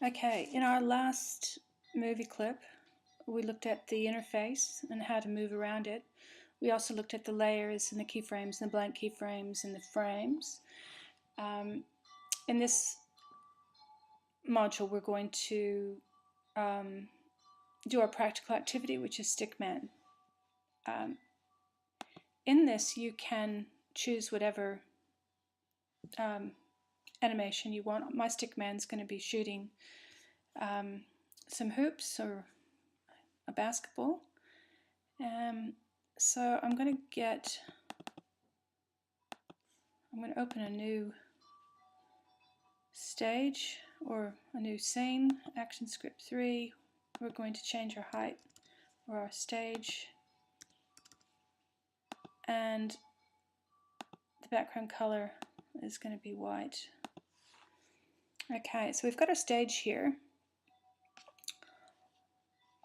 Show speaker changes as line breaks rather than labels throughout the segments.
Okay, in our last movie clip, we looked at the interface and how to move around it. We also looked at the layers and the keyframes and the blank keyframes and the frames. In this module, we're going to do our practical activity, which is stickman. In this, you can choose whatever animation you want. My stickman's going to be shooting some hoops or a basketball. So I'm going to open a new stage or a new scene, action script 3. We're going to change our height or our stage, and the background color is going to be white. Okay, so we've got our stage here.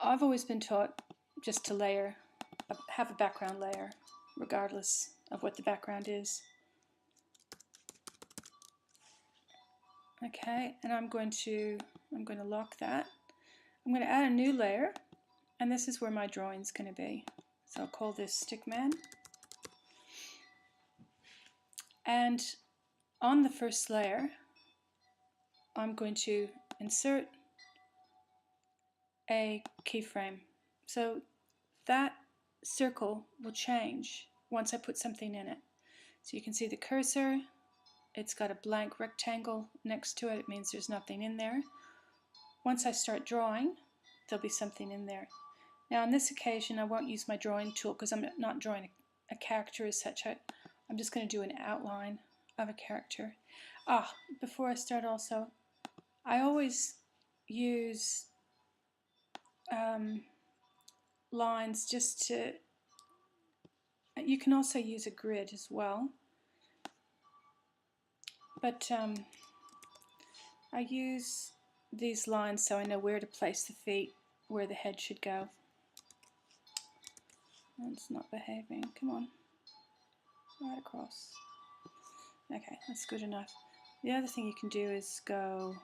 I've always been taught just to have a background layer regardless of what the background is. Okay, and I'm going to lock that. I'm going to add a new layer, and this is where my drawing's going to be. So I'll call this stickman. And on the first layer, I'm going to insert a keyframe. So that circle will change once I put something in it. So you can see the cursor, it's got a blank rectangle next to it. It means there's nothing in there. Once I start drawing, there'll be something in there. Now on this occasion I won't use my drawing tool because I'm not drawing a character as such. I'm just going to do an outline of a character. Before I start also, I always use lines just to, you can also use a grid as well, but I use these lines so I know where to place the feet, where the head should go. It's not behaving. Come on. Right across. Okay, that's good enough. The other thing you can do is go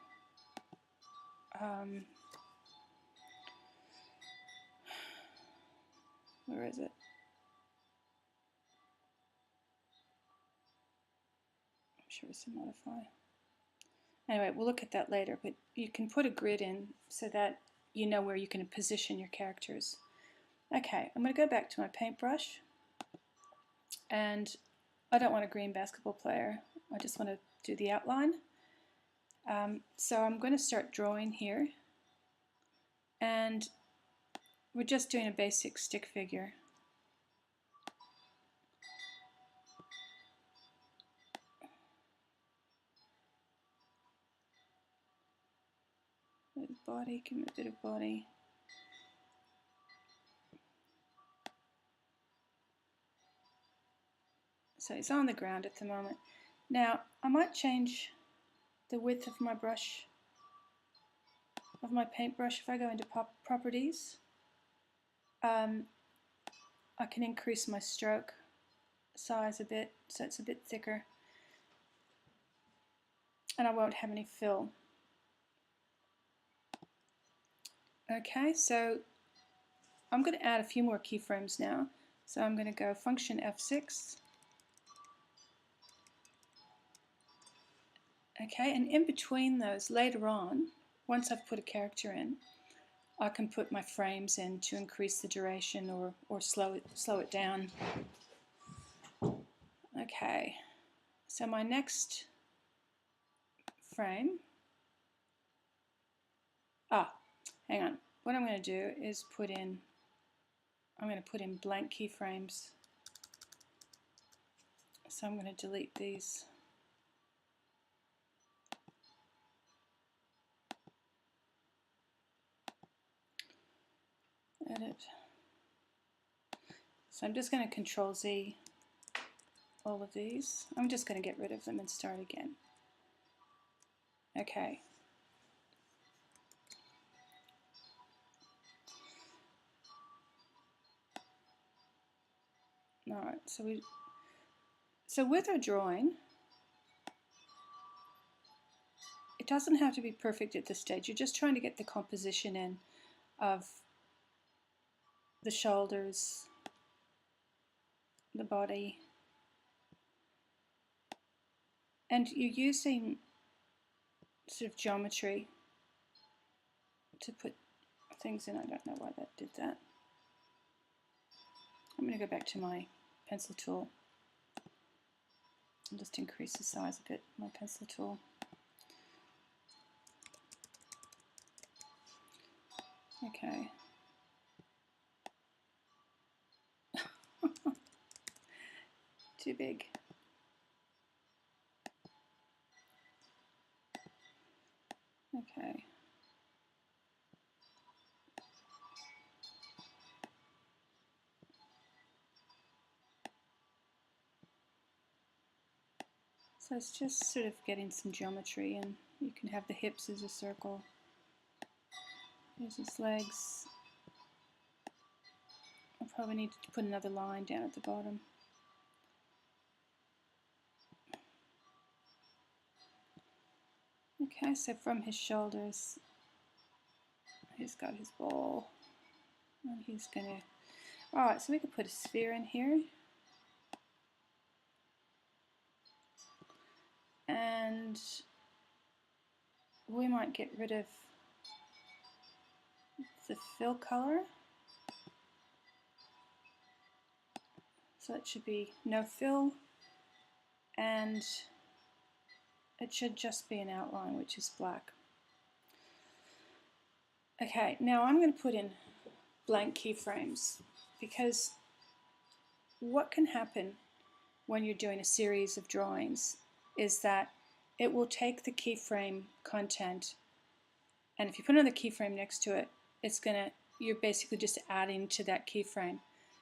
where is it? I'm sure it's a modify. Anyway, we'll look at that later, but you can put a grid in so that you know where you can position your characters. Okay, I'm going to go back to my paintbrush, and I don't want a green basketball player. I just want to do the outline. So I'm going to start drawing here, and we're just doing a basic stick figure. Body, give me a bit of body. So it's on the ground at the moment. Now I might change the width of my brush, of my paintbrush. If I go into properties, I can increase my stroke size a bit so it's a bit thicker, and I won't have any fill. Okay, so I'm going to add a few more keyframes now. So I'm going to go function F6. Okay, and in between those, later on, once I've put a character in, I can put my frames in to increase the duration or slow it down. Okay, so my next frame, hang on, what I'm going to do is I'm going to put in blank keyframes. So I'm going to delete these. Edit. So I'm just going to Control Z all of these. I'm just going to get rid of them and start again. Okay. Alright, so with our drawing, it doesn't have to be perfect at this stage. You're just trying to get the composition in of the shoulders, the body, and you're using sort of geometry to put things in. I don't know why that did that. I'm going to go back to my pencil tool and just increase the size a bit of my pencil tool. Okay. Too big. Okay. So it's just sort of getting some geometry, and you can have the hips as a circle. Here's his legs. I'll probably need to put another line down at the bottom. Okay, so from his shoulders, he's got his ball, and he's gonna, alright, so we could put a sphere in here, and we might get rid of the fill color, so it should be no fill, and it should just be an outline, which is black. Okay, now I'm going to put in blank keyframes, because what can happen when you're doing a series of drawings is that it will take the keyframe content, and if you put another keyframe next to it, it's gonna, you're basically just adding to that keyframe.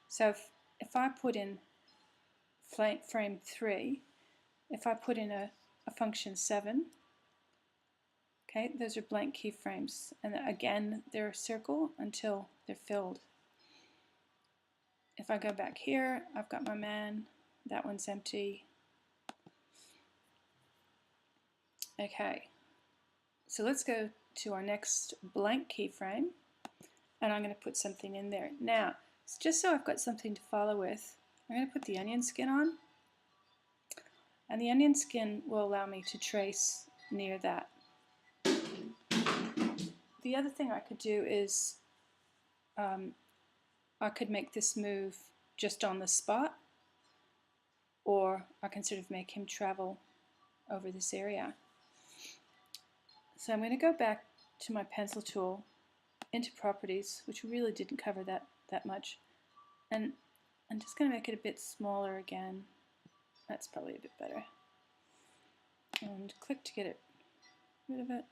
So if I put in frame 3, if I put in a function 7, okay, those are blank keyframes, and again they're a circle until they're filled. If I go back here, I've got my man, that one's empty. Okay, so let's go to our next blank keyframe, and I'm going to put something in there. Now, just so I've got something to follow with, I'm going to put the onion skin on, and the onion skin will allow me to trace near that. The other thing I could do is I could make this move just on the spot, or I can sort of make him travel over this area. So I'm going to go back to my pencil tool, into properties, which really didn't cover that much, and I'm just going to make it a bit smaller again. That's probably a bit better. And click to get rid of it.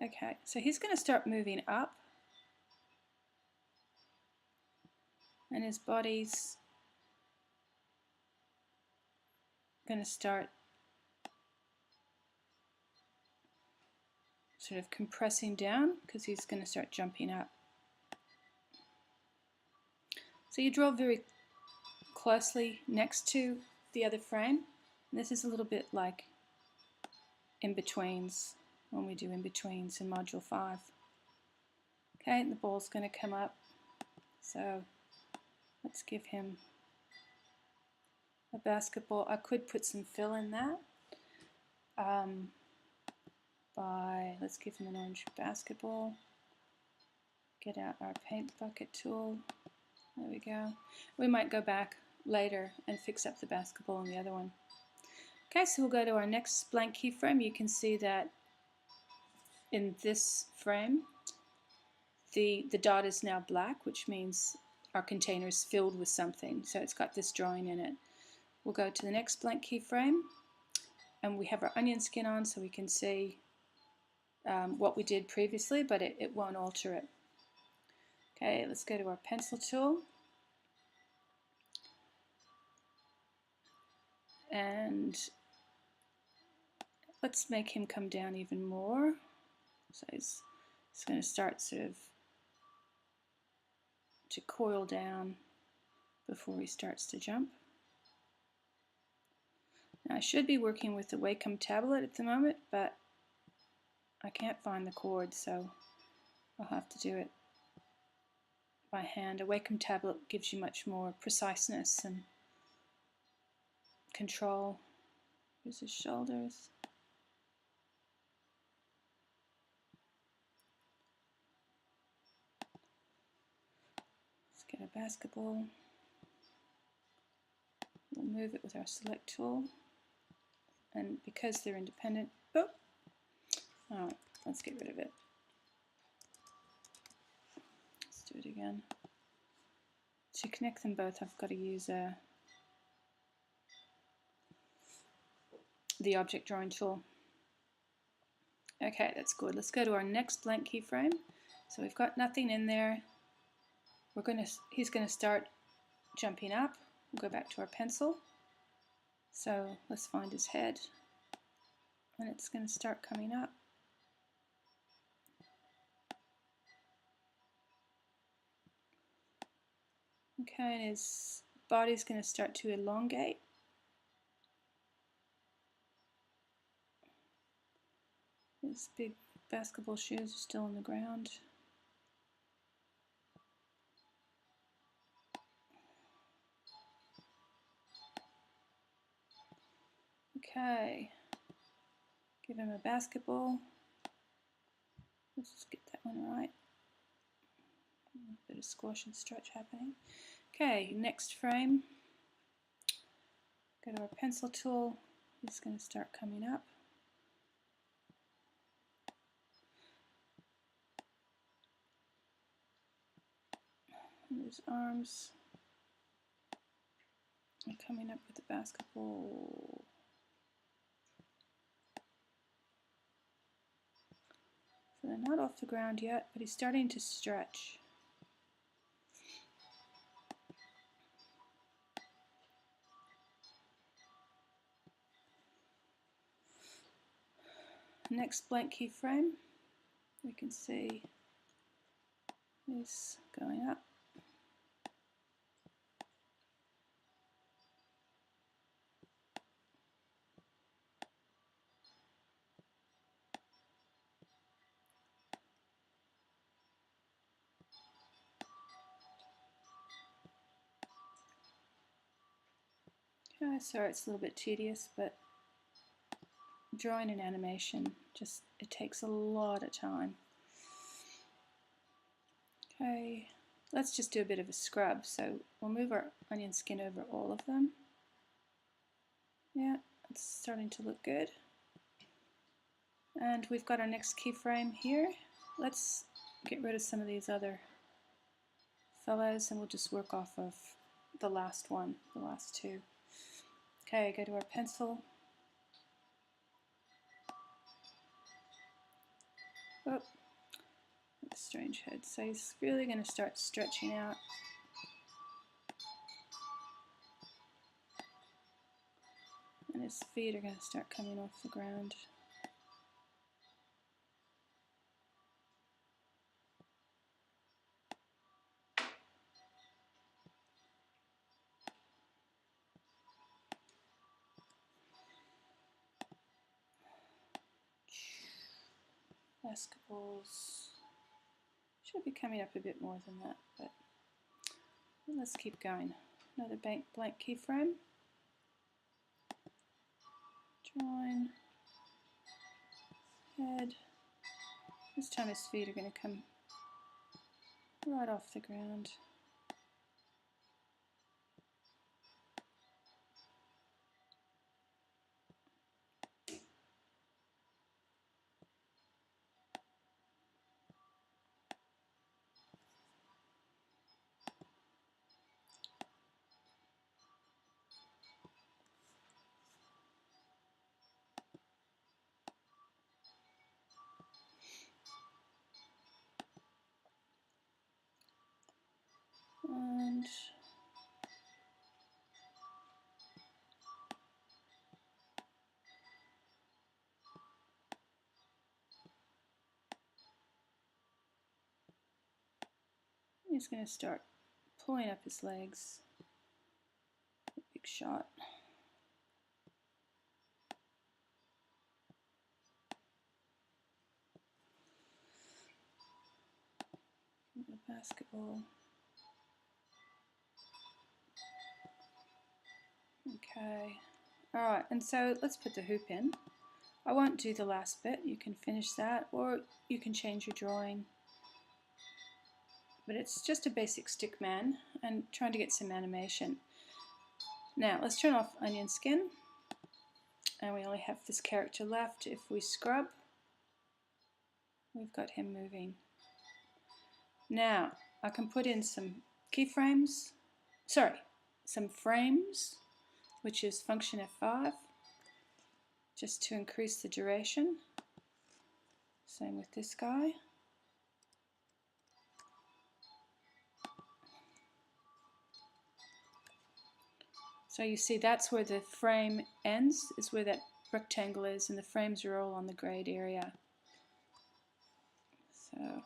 Okay, so he's going to start moving up, and his body's going to start sort of compressing down because he's going to start jumping up. So you draw very closely next to the other frame. And this is a little bit like in-betweens, when we do in-betweens in Module 5. Okay, and the ball's going to come up. So let's give him a basketball. I could put some fill in that. Let's give him an orange basketball. Get out our paint bucket tool. There we go. We might go back later and fix up the basketball on the other one. Okay, so we'll go to our next blank keyframe. You can see that in this frame, the dot is now black, which means our container is filled with something. So it's got this drawing in it. We'll go to the next blank keyframe, and we have our onion skin on so we can see what we did previously, but it won't alter it. Okay, let's go to our pencil tool, and let's make him come down even more. So he's going to start sort of to coil down before he starts to jump. Now, I should be working with the Wacom tablet at the moment, but I can't find the cord, so I'll have to do it by hand. A Wacom tablet gives you much more preciseness and control. Here's his shoulders. Let's get a basketball. We'll move it with our select tool. And because they're independent, oh, let's get rid of it. Let's do it again. To connect them both, I've got to use the object drawing tool. Okay, that's good. Let's go to our next blank keyframe. So we've got nothing in there. He's gonna start jumping up. We'll go back to our pencil. So let's find his head, and it's gonna start coming up. Okay, and his body's gonna start to elongate. His big basketball shoes are still on the ground. Okay, give him a basketball. Let's just get that one right. A bit of squash and stretch happening. Okay, next frame. Go to our pencil tool. He's going to start coming up. And his arms are coming up with the basketball. So they're not off the ground yet, but he's starting to stretch. Next blank keyframe, we can see is going up. Okay, sorry it's a little bit tedious, but drawing an animation, it takes a lot of time. Okay, let's just do a bit of a scrub. So we'll move our onion skin over all of them. Yeah, it's starting to look good. And we've got our next keyframe here. Let's get rid of some of these other fellows and we'll just work off of the last one, the last two. Okay, go to our pencil. Oh, strange head. So he's really going to start stretching out. And his feet are going to start coming off the ground. Basketballs should be coming up a bit more than that, but let's keep going. Another blank keyframe. Drawing head. This time his feet are going to come right off the ground. And he's going to start pulling up his legs. Big shot. basketball. Okay, alright, and so let's put the hoop in. I won't do the last bit, you can finish that or you can change your drawing. But it's just a basic stickman and trying to get some animation. Now let's turn off onion skin, and we only have this character left. If we scrub, we've got him moving. Now I can put in some keyframes, some frames, which is function F5, just to increase the duration. Same with this guy. So you see that's where the frame ends, is where that rectangle is, and the frames are all on the grayed area. So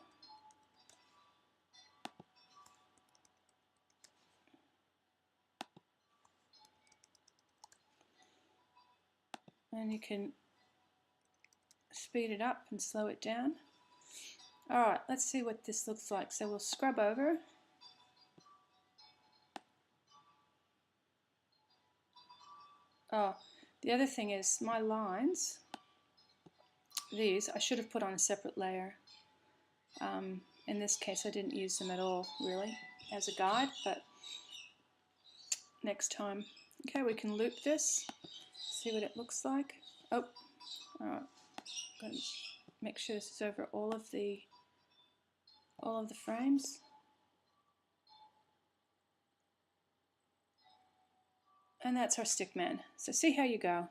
and you can speed it up and slow it down. Alright, let's see what this looks like. So we'll scrub over. Oh, the other thing is my lines, these I should have put on a separate layer. In this case I didn't use them at all really as a guide, but next time. Okay, we can loop this, see what it looks like. Oh, alright, got to make sure this is over all of the frames. And that's our stickman. So see how you go.